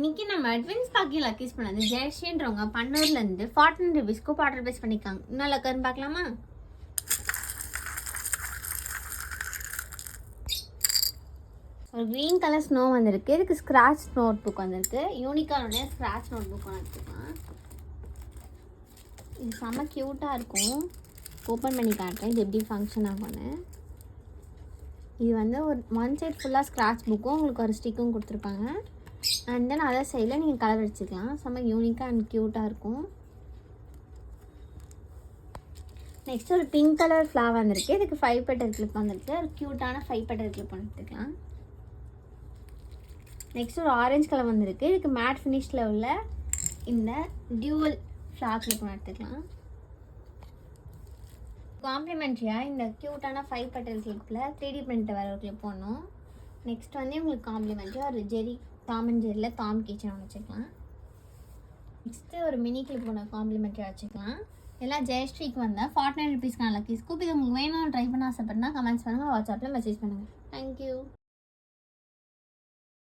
இன்னைக்கு நம்ம அட்வான்ஸ் பாக்கி லக்கீஸ் பண்ணது ஜெயஸ்ரீன்றவங்க பன்னூர்லேருந்து 49 ருபீஸ்க்கு ஆர்டர் பேஸ் பண்ணிக்காங்க. இன்னும் லக்கர்னு பார்க்கலாமா? ஒரு க்ரீன் கலர் ஸ்னோ வந்திருக்கு. இதுக்கு ஸ்க்ராட்ச் நோட் புக் வந்திருக்கு. யூனிக்கான ஸ்க்ராட்ச் நோட் புக் எடுத்துக்கலாம். இது செம்ம க்யூட்டாக இருக்கும். ஓப்பன் பண்ணி காட்டுறேன் இது எப்படி ஃபங்க்ஷன் ஆகும்னு. இது வந்து ஒரு ஒன் சைட் ஃபுல்லாக ஸ்க்ராட்ச் புக்கும் உங்களுக்கு ஒரு ஸ்டிக்கும் கொடுத்துருப்பாங்க. அண்ட் தென் அதர் சைடில் நீங்கள் கலர் அடிச்சுக்கலாம். செம்ம யூனிக்காக அண்ட் க்யூட்டாக இருக்கும். நெக்ஸ்ட் ஒரு பிங்க் கலர் ஃப்ளார் வந்திருக்கு. இதுக்கு 5 பெட்டல் கிளிப் வந்திருக்கு. ஒரு க்யூட்டான 5 பெட்டல் கிளிப் எடுத்துக்கலாம். நெக்ஸ்ட் ஒரு ஆரஞ்சு கலர் வந்திருக்கு. இதுக்கு மேட் ஃபினிஷில் உள்ள இந்த டியூவல் ஃப்ளார் கிளிப் எடுத்துக்கலாம். காம்ப்ளிமெண்ட்ரியாக இந்த க்யூட்டான 5 பெட்டல் கிளிப்பில் 3D பிரிண்ட் வர ஒரு கிளிப் போடணும். நெக்ஸ்ட் வந்து உங்களுக்கு காம்ப்ளிமெண்ட்ரியாக ஒரு ஜெரி டாம் அண்ட் ஜெரியில் டாம் கிச்சன் ஒன்று வச்சுக்கலாம். நெக்ஸ்ட்டு ஒரு மினி கிளிப் ஒன்று காம்ப்ளிமெண்ட்ரியாக வச்சுக்கலாம். எல்லாம் ஜெயஸ்ரீக்கு வந்தால் 49 ருபீஸ்க்கான லக்கீஸ் கூப்பி. உங்களுக்கு வேணும்னு ட்ரை பண்ண ஆசைப்பட்னா கமெண்ட்ஸ் பண்ணுங்கள், வாட்ஸ்அப்பில் மெசேஜ் பண்ணுங்கள். தேங்க்யூ.